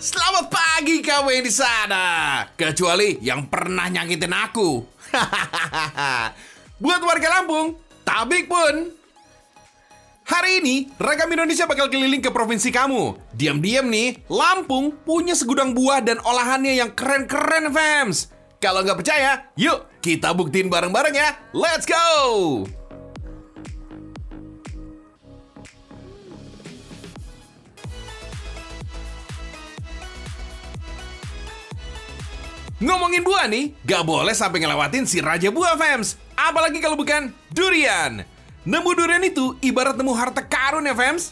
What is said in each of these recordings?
Selamat pagi kamu yang di sana. Kecuali yang pernah nyakitin aku. Buat warga Lampung, tabik pun. Hari ini, Ragam Indonesia bakal keliling ke provinsi kamu. Diam-diam nih, Lampung punya segudang buah dan olahannya yang keren-keren, fams. Kalau nggak percaya, yuk kita buktiin bareng-bareng ya. Let's go! Ngomongin buah nih, gak boleh sampai ngelewatin si Raja Buah, fams. Apalagi kalau bukan durian. Nemu durian itu ibarat nemu harta karun ya, fams.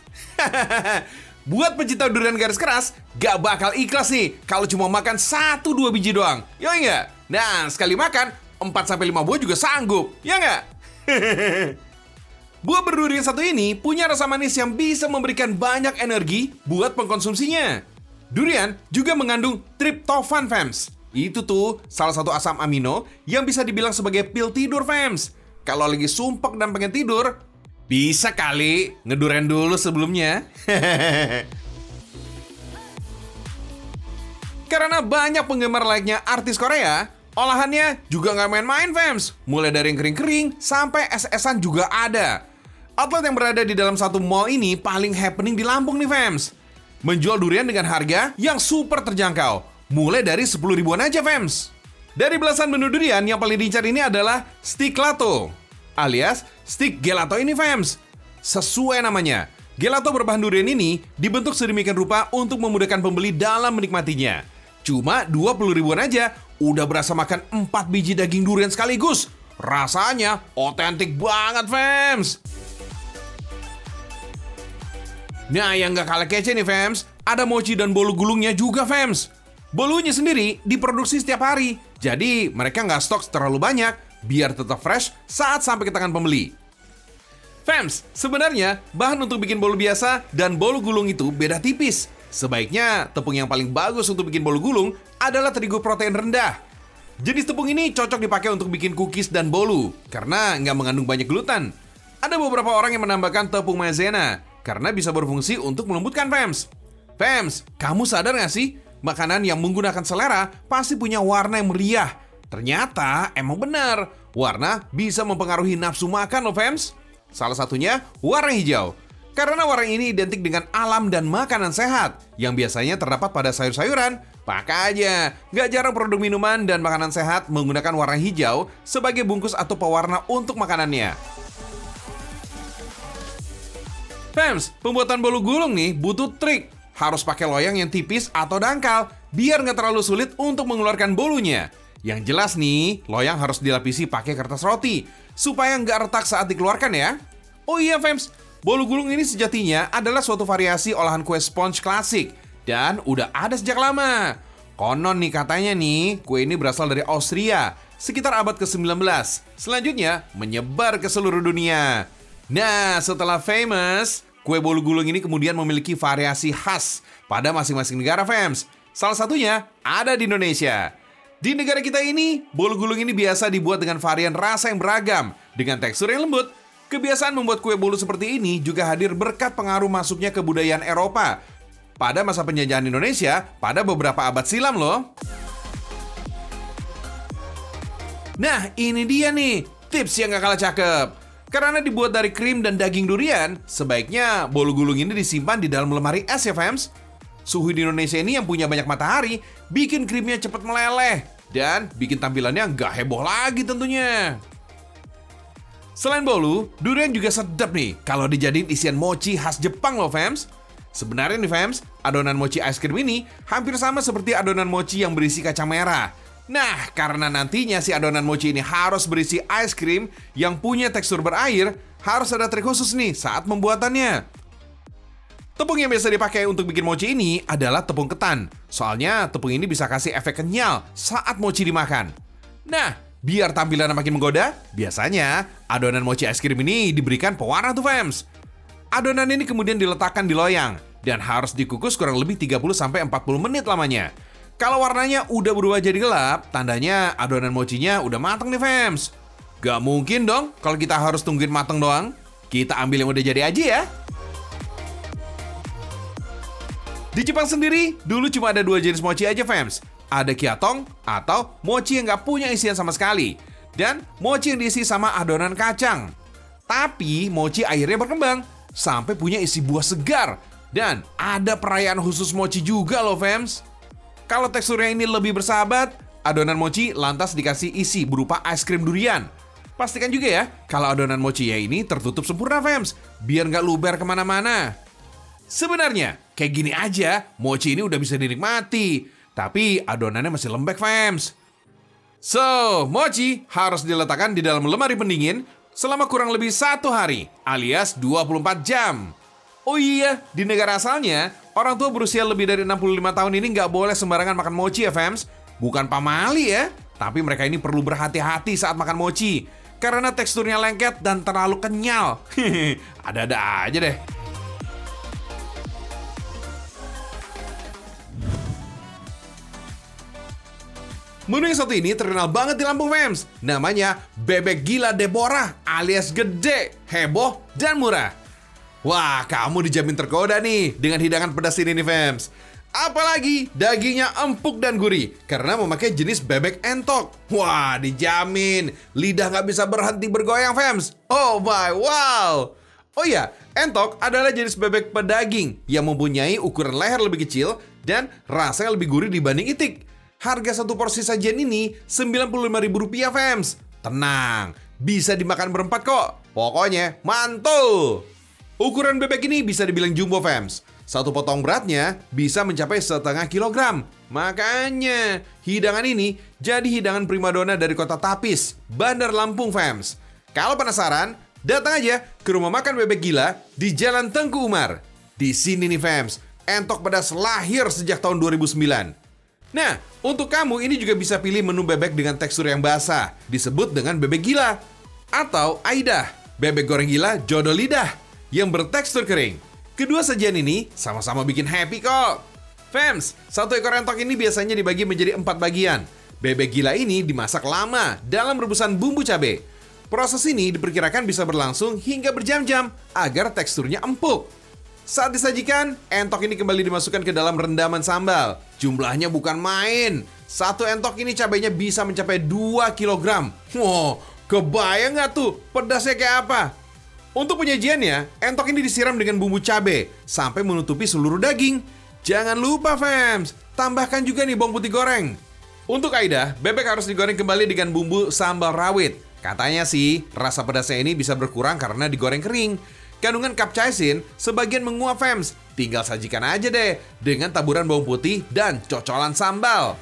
Buat pecinta durian garis keras, gak bakal ikhlas nih kalau cuma makan 1-2 biji doang. Ya enggak? Nah, sekali makan, 4-5 buah juga sanggup. Ya enggak? Buah berdurian satu ini punya rasa manis yang bisa memberikan banyak energi buat pengkonsumsinya. Durian juga mengandung triptofan, fams. Itu tuh salah satu asam amino yang bisa dibilang sebagai pil tidur, fams. Kalau lagi sumpek dan pengen tidur, bisa kali ngedurian dulu sebelumnya. Karena banyak penggemar like-nya artis Korea, olahannya juga nggak main-main, fams. Mulai dari yang kering-kering sampai es-esan juga ada. Outlet yang berada di dalam satu mall ini paling happening di Lampung nih, fams. Menjual durian dengan harga yang super terjangkau. Mulai dari 10 ribuan aja, fams. Dari belasan menu durian yang paling diincar ini adalah stick lato, alias stick gelato ini, fams. Sesuai namanya, gelato berbahan durian ini dibentuk sedemikian rupa untuk memudahkan pembeli dalam menikmatinya. Cuma 20 ribuan aja udah berasa makan 4 biji daging durian sekaligus. Rasanya otentik banget, fams. Nah, yang gak kalah kece nih, fams, ada mochi dan bolu gulungnya juga, fams. Bolunya sendiri diproduksi setiap hari, jadi mereka nggak stok terlalu banyak biar tetap fresh saat sampai ke tangan pembeli. Fams, sebenarnya bahan untuk bikin bolu biasa dan bolu gulung itu beda tipis. Sebaiknya tepung yang paling bagus untuk bikin bolu gulung adalah terigu protein rendah. Jenis tepung ini cocok dipakai untuk bikin cookies dan bolu karena nggak mengandung banyak gluten. Ada beberapa orang yang menambahkan tepung maizena karena bisa berfungsi untuk melembutkan, fams. Fams, kamu sadar nggak sih? Makanan yang menggunakan selera pasti punya warna yang meriah. Ternyata emang benar, warna bisa mempengaruhi nafsu makan loh, fams. Salah satunya warna hijau. Karena warna ini identik dengan alam dan makanan sehat yang biasanya terdapat pada sayur-sayuran. Makanya, gak jarang produk minuman dan makanan sehat menggunakan warna hijau sebagai bungkus atau pewarna untuk makanannya. Fams, pembuatan bolu gulung nih butuh trik. Harus pakai loyang yang tipis atau dangkal, biar nggak terlalu sulit untuk mengeluarkan bolunya. Yang jelas nih, loyang harus dilapisi pakai kertas roti, supaya nggak retak saat dikeluarkan ya. Oh iya, fams, bolu gulung ini sejatinya adalah suatu variasi olahan kue sponge klasik, dan udah ada sejak lama. Konon nih katanya nih, kue ini berasal dari Austria, sekitar abad ke-19. Selanjutnya, menyebar ke seluruh dunia. Nah, setelah famous, kue bolu gulung ini kemudian memiliki variasi khas pada masing-masing negara, fams. Salah satunya ada di Indonesia. Di negara kita ini, bolu gulung ini biasa dibuat dengan varian rasa yang beragam, dengan tekstur yang lembut. Kebiasaan membuat kue bolu seperti ini juga hadir berkat pengaruh masuknya kebudayaan Eropa pada masa penjajahan Indonesia pada beberapa abad silam loh. Nah, ini dia nih, tips yang gak kalah cakep. Karena dibuat dari krim dan daging durian, sebaiknya bolu gulung ini disimpan di dalam lemari es ya, fams. Suhu di Indonesia ini yang punya banyak matahari, bikin krimnya cepat meleleh, dan bikin tampilannya nggak heboh lagi tentunya. Selain bolu, durian juga sedap nih kalau dijadiin isian mochi khas Jepang loh, fams. Sebenarnya nih, fams, adonan mochi ice cream ini hampir sama seperti adonan mochi yang berisi kacang merah. Nah, karena nantinya si adonan mochi ini harus berisi ice cream yang punya tekstur berair, harus ada trik khusus nih saat pembuatannya. Tepung yang biasa dipakai untuk bikin mochi ini adalah tepung ketan. Soalnya tepung ini bisa kasih efek kenyal saat mochi dimakan. Nah, biar tampilannya makin menggoda, biasanya adonan mochi ice cream ini diberikan pewarna tuh, fams. Adonan ini kemudian diletakkan di loyang dan harus dikukus kurang lebih 30-40 menit lamanya. Kalau warnanya udah berubah jadi gelap, tandanya adonan mochinya udah matang nih, fams. Gak mungkin dong kalau kita harus tungguin matang doang. Kita ambil yang udah jadi aja ya. Di Jepang sendiri, dulu cuma ada 2 jenis mochi aja, fams. Ada kyatong atau mochi yang nggak punya isian sama sekali. Dan mochi yang diisi sama adonan kacang. Tapi mochi akhirnya berkembang sampai punya isi buah segar. Dan ada perayaan khusus mochi juga loh, fams. Kalau teksturnya ini lebih bersahabat, adonan mochi lantas dikasih isi berupa es krim durian. Pastikan juga ya, kalau adonan mochi ya ini tertutup sempurna, fams. Biar nggak luber kemana-mana. Sebenarnya, kayak gini aja, mochi ini udah bisa dinikmati. Tapi adonannya masih lembek, fams. So, mochi harus diletakkan di dalam lemari pendingin selama kurang lebih 1 hari, alias 24 jam. Oh iya, di negara asalnya, orang tua berusia lebih dari 65 tahun ini nggak boleh sembarangan makan mochi ya, fams. Bukan pamali ya, tapi mereka ini perlu berhati-hati saat makan mochi. Karena teksturnya lengket dan terlalu kenyal. Ada-ada aja deh. Menu yang satu ini terkenal banget di Lampung, fams. Namanya bebek gila Deborah alias gede, heboh, dan murah. Wah, kamu dijamin tergoda nih dengan hidangan pedas ini nih, fams. Apalagi dagingnya empuk dan gurih karena memakai jenis bebek entok. Wah, dijamin lidah nggak bisa berhenti bergoyang, fams. Oh my wow. Oh ya, entok adalah jenis bebek pedaging yang mempunyai ukuran leher lebih kecil dan rasanya lebih gurih dibanding itik. Harga satu porsi sajian ini Rp95.000, fams. Tenang, bisa dimakan berempat kok. Pokoknya mantul. Ukuran bebek ini bisa dibilang jumbo, fams. Satu potong beratnya bisa mencapai 0,5 kilogram. Makanya, hidangan ini jadi hidangan primadona dari kota Tapis, Bandar Lampung, fams. Kalau penasaran, datang aja ke rumah makan bebek gila di Jalan Tengku Umar. Di sini nih, fams, entok pedas lahir sejak tahun 2009. Nah, untuk kamu ini juga bisa pilih menu bebek dengan tekstur yang basah, disebut dengan bebek gila. Atau AIDA, bebek goreng gila jodoh lidah, yang bertekstur kering. Kedua sajian ini sama-sama bikin happy kok. Fams, satu ekor entok ini biasanya dibagi menjadi 4 bagian. Bebek gila ini dimasak lama dalam rebusan bumbu cabai. Proses ini diperkirakan bisa berlangsung hingga berjam-jam agar teksturnya empuk. Saat disajikan, entok ini kembali dimasukkan ke dalam rendaman sambal. Jumlahnya bukan main. Satu entok ini cabainya bisa mencapai 2 kg. Wow, kebayang nggak tuh pedasnya kayak apa? Untuk penyajiannya, entok ini disiram dengan bumbu cabai sampai menutupi seluruh daging. Jangan lupa, fams, tambahkan juga nih bawang putih goreng. Untuk AIDA, bebek harus digoreng kembali dengan bumbu sambal rawit. Katanya sih, rasa pedasnya ini bisa berkurang karena digoreng kering. Kandungan capsaicin sebagian menguap, fams. Tinggal sajikan aja deh dengan taburan bawang putih dan cocolan sambal.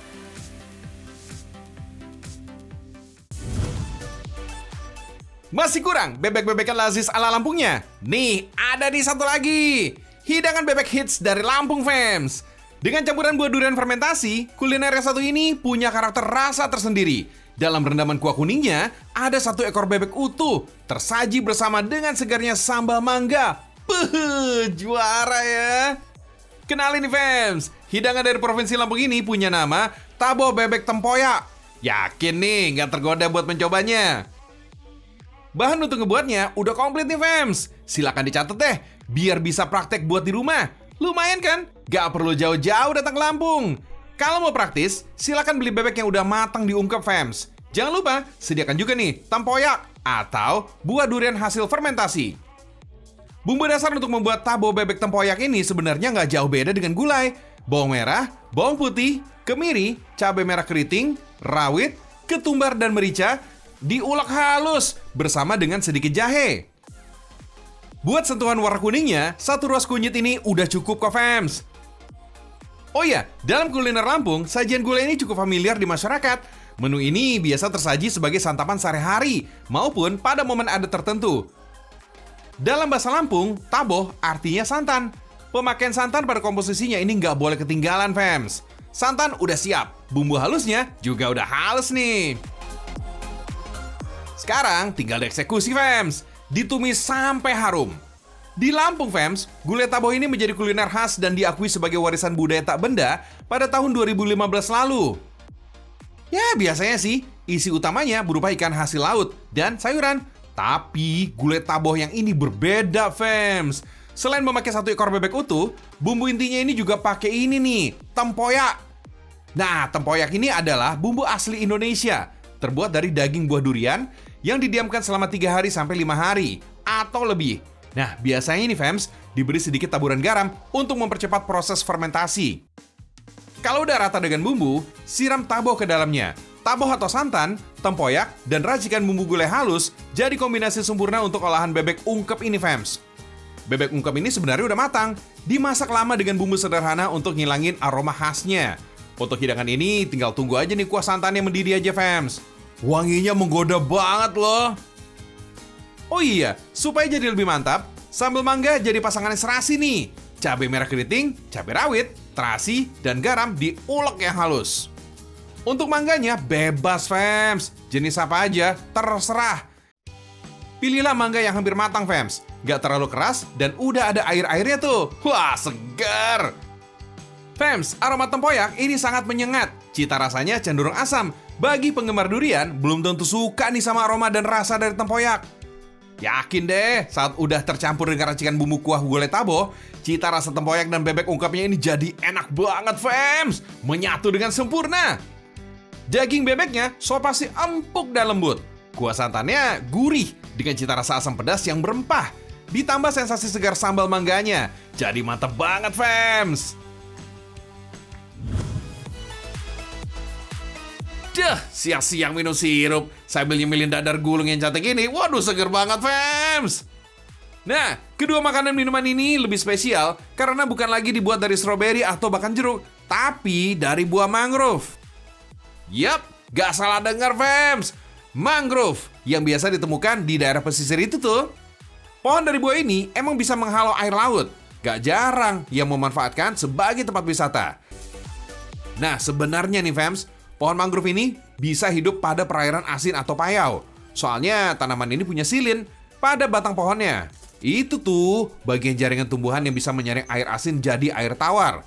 Masih kurang bebek-bebekan lazis ala Lampungnya? Nih, ada nih satu lagi. Hidangan bebek hits dari Lampung, fams. Dengan campuran buah durian fermentasi, kuliner yang satu ini punya karakter rasa tersendiri. Dalam rendaman kuah kuningnya, ada satu ekor bebek utuh, tersaji bersama dengan segarnya sambal mangga. Juara ya. Kenalin nih, fams, hidangan dari Provinsi Lampung ini punya nama Tabo Bebek Tempoyak. Yakin nih nggak tergoda buat mencobanya? Bahan untuk ngebuatnya udah komplit nih, fams. Silakan dicatat deh, biar bisa praktek buat di rumah. Lumayan kan? Gak perlu jauh-jauh datang ke Lampung. Kalau mau praktis, silakan beli bebek yang udah matang diungkep, fams. Jangan lupa, sediakan juga nih tempoyak atau buah durian hasil fermentasi. Bumbu dasar untuk membuat tabo bebek tempoyak ini sebenarnya nggak jauh beda dengan gulai. Bawang merah, bawang putih, kemiri, cabai merah keriting, rawit, ketumbar, dan merica diulek halus bersama dengan sedikit jahe. Buat sentuhan warna kuningnya, satu ruas kunyit ini udah cukup kok, fams. Oh ya, dalam kuliner Lampung, sajian gulai ini cukup familiar di masyarakat. Menu ini biasa tersaji sebagai santapan sehari-hari maupun pada momen adat tertentu. Dalam bahasa Lampung, taboh artinya santan. Pemakaian santan pada komposisinya ini nggak boleh ketinggalan, fams. Santan udah siap, bumbu halusnya juga udah halus nih. Sekarang tinggal dieksekusi, fams. Ditumis sampai harum. Di Lampung, fams, gulai taboh ini menjadi kuliner khas dan diakui sebagai warisan budaya tak benda pada tahun 2015 lalu. Ya, biasanya sih, isi utamanya berupa ikan hasil laut dan sayuran. Tapi gulai taboh yang ini berbeda, fams. Selain memakai satu ekor bebek utuh, bumbu intinya ini juga pakai ini nih, tempoyak. Nah, tempoyak ini adalah bumbu asli Indonesia, terbuat dari daging buah durian yang didiamkan selama 3 hari sampai 5 hari atau lebih. Nah, biasanya ini fams, diberi sedikit taburan garam untuk mempercepat proses fermentasi. Kalau udah rata dengan bumbu, siram taboh ke dalamnya. Taboh atau santan, tempoyak, dan racikan bumbu gulai halus jadi kombinasi sempurna untuk olahan bebek ungkep ini fams. Bebek ungkep ini sebenarnya udah matang, dimasak lama dengan bumbu sederhana untuk ngilangin aroma khasnya. Untuk hidangan ini tinggal tunggu aja nih kuah santannya mendidih aja fams. Wanginya menggoda banget loh. Oh iya, supaya jadi lebih mantap, sambal mangga jadi pasangannya serasi nih. Cabai merah keriting, cabai rawit, terasi, dan garam diulek yang halus. Untuk mangganya bebas fams, jenis apa aja terserah. Pilihlah mangga yang hampir matang fams, gak terlalu keras dan udah ada air-airnya tuh. Wah, segar. Fams, aroma tempoyak ini sangat menyengat. Cita rasanya cenderung asam. Bagi penggemar durian, belum tentu suka nih sama aroma dan rasa dari tempoyak. Yakin deh, saat udah tercampur dengan racikan bumbu kuah gulai taboh, cita rasa tempoyak dan bebek ungkapnya ini jadi enak banget fams. Menyatu dengan sempurna. Daging bebeknya so pasti empuk dan lembut. Kuah santannya gurih dengan cita rasa asam pedas yang berempah. Ditambah sensasi segar sambal mangganya. Jadi mantep banget fams. Siang-siang minum sirup sambil nyemilin dadar gulung yang cantik ini. Waduh, seger banget fams. Nah, kedua makanan minuman ini lebih spesial karena bukan lagi dibuat dari stroberi atau bahkan jeruk, tapi dari buah mangrove. Yap, gak salah dengar fams. Mangrove yang biasa ditemukan di daerah pesisir itu tuh. Pohon dari buah ini emang bisa menghalau air laut. Gak jarang yang memanfaatkan sebagai tempat wisata. Nah, sebenarnya nih fams, pohon mangrove ini bisa hidup pada perairan asin atau payau. Soalnya tanaman ini punya silin pada batang pohonnya. Itu tuh bagian jaringan tumbuhan yang bisa menyaring air asin jadi air tawar.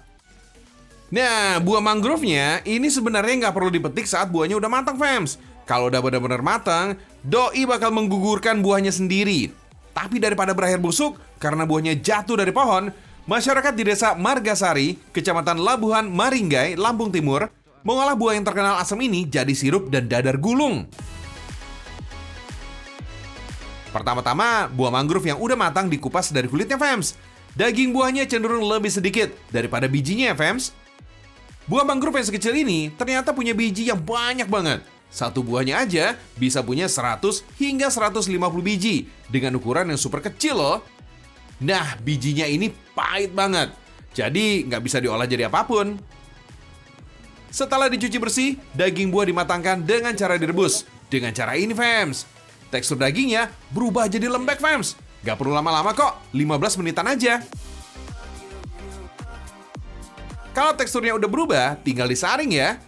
Nah, buah mangrove-nya ini sebenarnya nggak perlu dipetik saat buahnya udah matang, fams. Kalau udah benar-benar matang, doi bakal menggugurkan buahnya sendiri. Tapi daripada berakhir busuk karena buahnya jatuh dari pohon, masyarakat di desa Margasari, Kecamatan Labuhan, Maringgai, Lampung Timur, mengolah buah yang terkenal asam ini jadi sirup dan dadar gulung. Pertama-tama, buah mangrove yang udah matang dikupas dari kulitnya, fams. Daging buahnya cenderung lebih sedikit daripada bijinya ya, fams. Buah mangrove yang sekecil ini ternyata punya biji yang banyak banget. Satu buahnya aja bisa punya 100 hingga 150 biji dengan ukuran yang super kecil loh. Nah, bijinya ini pahit banget. Jadi nggak bisa diolah jadi apapun. Setelah dicuci bersih, daging buah dimatangkan dengan cara direbus. Dengan cara ini, fams. Tekstur dagingnya berubah jadi lembek, fams. Gak perlu lama-lama kok, 15 menitan aja. Kalau teksturnya udah berubah, tinggal disaring ya.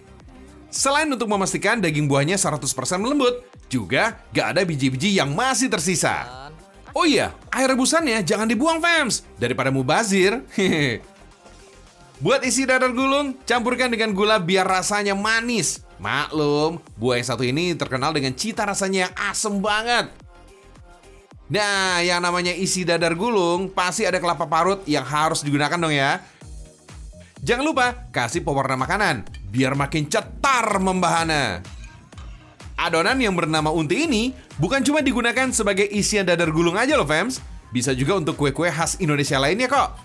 Selain untuk memastikan daging buahnya 100% melembut, juga gak ada biji-biji yang masih tersisa. Oh iya, air rebusannya jangan dibuang, fams. Daripada mubazir. Buat isi dadar gulung, campurkan dengan gula biar rasanya manis. Maklum, buah yang satu ini terkenal dengan cita rasanya yang asem banget. Nah, yang namanya isi dadar gulung, pasti ada kelapa parut yang harus digunakan dong ya. Jangan lupa kasih pewarna makanan, biar makin cetar membahana. Adonan yang bernama unti ini bukan cuma digunakan sebagai isian dadar gulung aja loh, fams. Bisa juga untuk kue-kue khas Indonesia lainnya kok.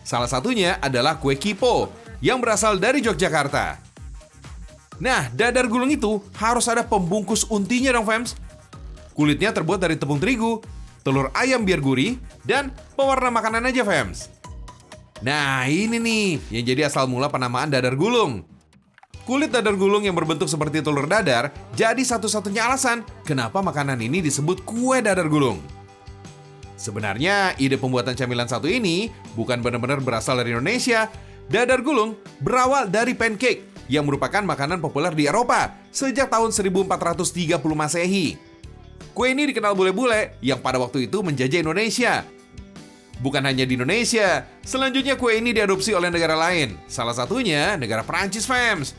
Salah satunya adalah kue kipo yang berasal dari Yogyakarta. Nah, dadar gulung itu harus ada pembungkus untinya dong, fams. Kulitnya terbuat dari tepung terigu, telur ayam biar gurih, dan pewarna makanan aja, fams. Nah, ini nih yang jadi asal mula penamaan dadar gulung. Kulit dadar gulung yang berbentuk seperti telur dadar jadi satu-satunya alasan kenapa makanan ini disebut kue dadar gulung. Sebenarnya ide pembuatan camilan satu ini bukan benar-benar berasal dari Indonesia. Dadar gulung berawal dari pancake yang merupakan makanan populer di Eropa sejak tahun 1430 Masehi. Kue ini dikenal bule-bule yang pada waktu itu menjajah Indonesia. Bukan hanya di Indonesia, selanjutnya kue ini diadopsi oleh negara lain. Salah satunya negara Prancis, fams.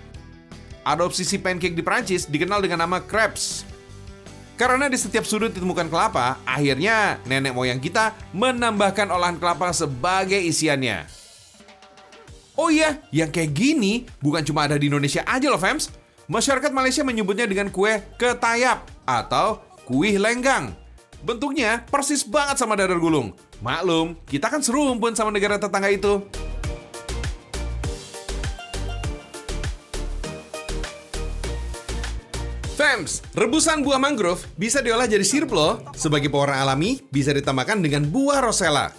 Adopsi si pancake di Prancis dikenal dengan nama crepes. Karena di setiap sudut ditemukan kelapa, akhirnya nenek moyang kita menambahkan olahan kelapa sebagai isiannya. Oh iya, yang kayak gini bukan cuma ada di Indonesia aja loh, fams. Masyarakat Malaysia menyebutnya dengan kue ketayap atau kuih lenggang. Bentuknya persis banget sama dadar gulung. Maklum, kita kan serumpun sama negara tetangga itu. Fams, rebusan buah mangrove bisa diolah jadi sirup loh. Sebagai pewarna alami, bisa ditambahkan dengan buah rosella.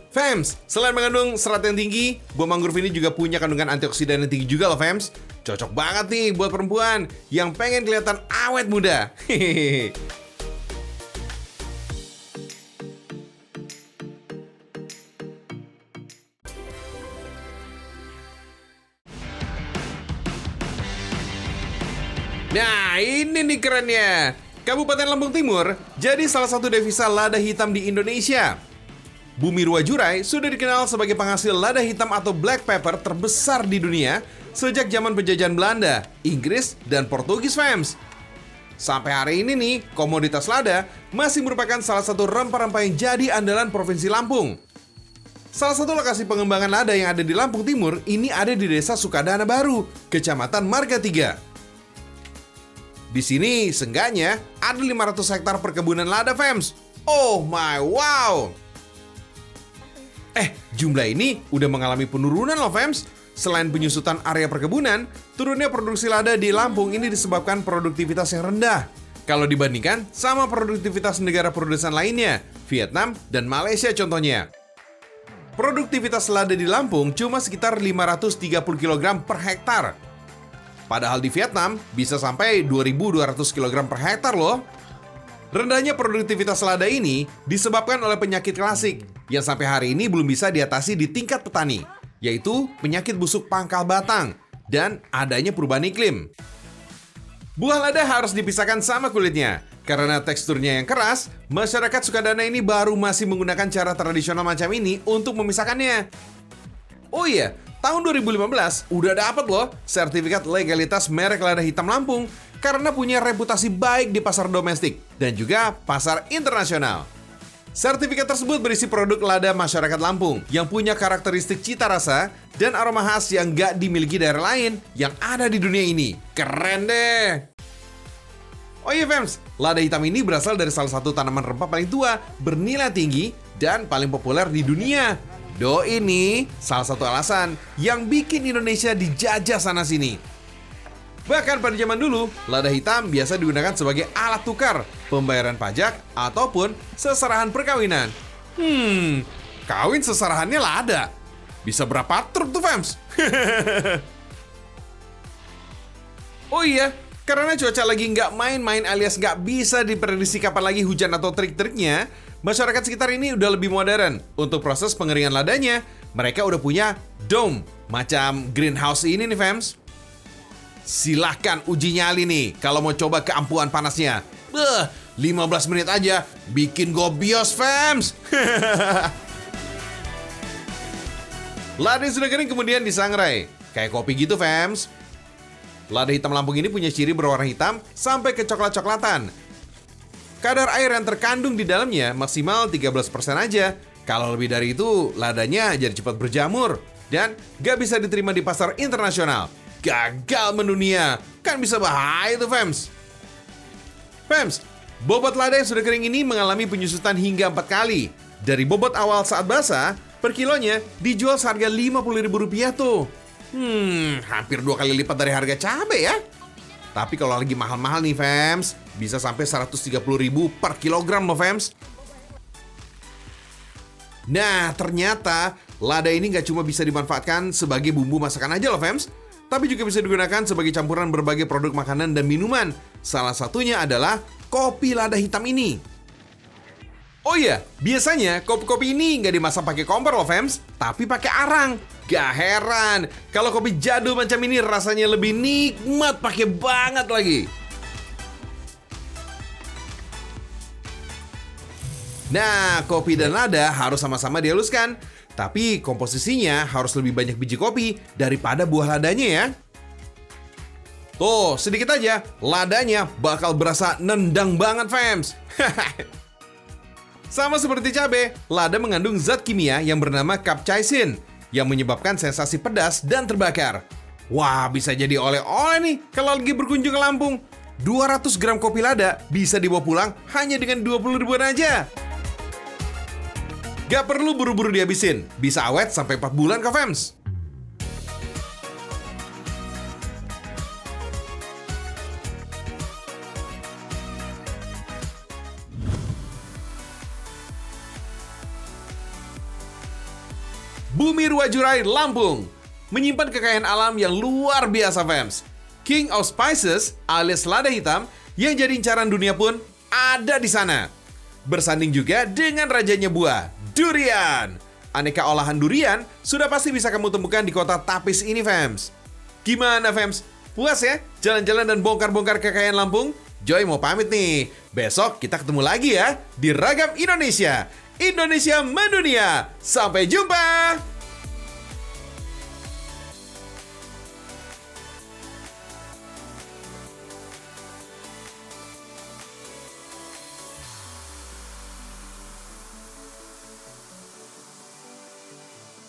Fams, selain mengandung serat yang tinggi, buah mangrove ini juga punya kandungan antioksidan yang tinggi juga loh, Fams. Cocok banget nih buat perempuan yang pengen kelihatan awet muda. Hehehe. Nah, ini nih kerennya. Kabupaten Lampung Timur jadi salah satu devisa lada hitam di Indonesia. Bumi Ruwajurai sudah dikenal sebagai penghasil lada hitam atau black pepper terbesar di dunia sejak zaman penjajahan Belanda, Inggris, dan Portugis, fams. Sampai hari ini nih, komoditas lada masih merupakan salah satu rempah-rempah yang jadi andalan Provinsi Lampung. Salah satu lokasi pengembangan lada yang ada di Lampung Timur ini ada di Desa Sukadana Baru, Kecamatan Marga 3. Di sini, seenggaknya ada 500 hektar perkebunan lada, fams. Oh my wow! Jumlah ini udah mengalami penurunan loh, fams. Selain penyusutan area perkebunan, turunnya produksi lada di Lampung ini disebabkan produktivitas yang rendah kalau dibandingkan sama produktivitas negara produsen lainnya, Vietnam dan Malaysia contohnya. Produktivitas lada di Lampung cuma sekitar 530 kg per hektar. Padahal di Vietnam bisa sampai 2.200 kg per hektar loh. Rendahnya produktivitas lada ini disebabkan oleh penyakit klasik yang sampai hari ini belum bisa diatasi di tingkat petani, yaitu penyakit busuk pangkal batang dan adanya perubahan iklim. Buah lada harus dipisahkan sama kulitnya. Karena teksturnya yang keras, masyarakat Sukadana ini baru masih menggunakan cara tradisional macam ini untuk memisahkannya. Oh iya, tahun 2015 udah dapat loh sertifikat legalitas merek lada hitam Lampung karena punya reputasi baik di pasar domestik dan juga pasar internasional. Sertifikat tersebut berisi produk lada masyarakat Lampung yang punya karakteristik cita rasa dan aroma khas yang gak dimiliki daerah lain yang ada di dunia ini. Keren deh! Oh iya, fams, lada hitam ini berasal dari salah satu tanaman rempah paling tua, bernilai tinggi, dan paling populer di dunia. Ini salah satu alasan yang bikin Indonesia dijajah sana-sini. Bahkan pada zaman dulu, lada hitam biasa digunakan sebagai alat tukar, pembayaran pajak, ataupun seserahan perkawinan. Kawin seserahannya lada. Bisa berapa truk tuh, fams? Oh iya, karena cuaca lagi nggak main-main alias nggak bisa diprediksi kapan lagi hujan atau trik-triknya, masyarakat sekitar ini udah lebih modern. Untuk proses pengeringan ladanya, mereka udah punya dome, macam greenhouse ini nih, fams. Silahkan uji nyali nih kalau mau coba keampuhan panasnya. 15 menit aja bikin gobios, fams. Lada yang sudah kering kemudian disangrai kayak kopi gitu, fams. Lada hitam Lampung ini punya ciri berwarna hitam sampai ke coklat-coklatan. Kadar air yang terkandung di dalamnya maksimal 13% aja. Kalau lebih dari itu, ladanya jadi cepat berjamur dan gak bisa diterima di pasar internasional. Gagal mendunia, kan bisa bahaya tuh, fams. Fams, bobot lada yang sudah kering ini mengalami penyusutan hingga 4 kali. Dari bobot awal saat basah, per kilonya dijual seharga Rp50.000 tuh. Hampir 2 kali lipat dari harga cabai ya. Tapi kalau lagi mahal-mahal nih, fams, bisa sampai Rp130.000 per kilogram loh, fams. Nah, ternyata lada ini gak cuma bisa dimanfaatkan sebagai bumbu masakan aja loh, fams, tapi juga bisa digunakan sebagai campuran berbagai produk makanan dan minuman. Salah satunya adalah kopi lada hitam ini. Oh iya, biasanya kopi-kopi ini nggak dimasak pakai kompor loh, fams, tapi pakai arang. Gak heran kalau kopi jadul macam ini rasanya lebih nikmat pakai banget lagi. Nah, kopi dan lada harus sama-sama dihaluskan. Tapi komposisinya harus lebih banyak biji kopi daripada buah ladanya ya. Tuh, sedikit aja, ladanya bakal berasa nendang banget, fams. Sama seperti cabai, lada mengandung zat kimia yang bernama capsaicin yang menyebabkan sensasi pedas dan terbakar. Wah, bisa jadi oleh-oleh nih kalau lagi berkunjung ke Lampung. 200 gram kopi lada bisa dibawa pulang hanya dengan 20 ribuan aja. Gak perlu buru-buru dihabisin, bisa awet sampai 4 bulan kok, fams. Bumi Ruwajurai, Lampung menyimpan kekayaan alam yang luar biasa, fams. King of Spices alias lada hitam yang jadi incaran dunia pun ada di sana. Bersanding juga dengan rajanya buah, durian. Aneka olahan durian sudah pasti bisa kamu temukan di kota Tapis ini, fams. Gimana, fams? Puas ya jalan-jalan dan bongkar-bongkar kekayaan Lampung? Joy mau pamit nih. Besok kita ketemu lagi ya di Ragam Indonesia. Indonesia mendunia. Sampai jumpa.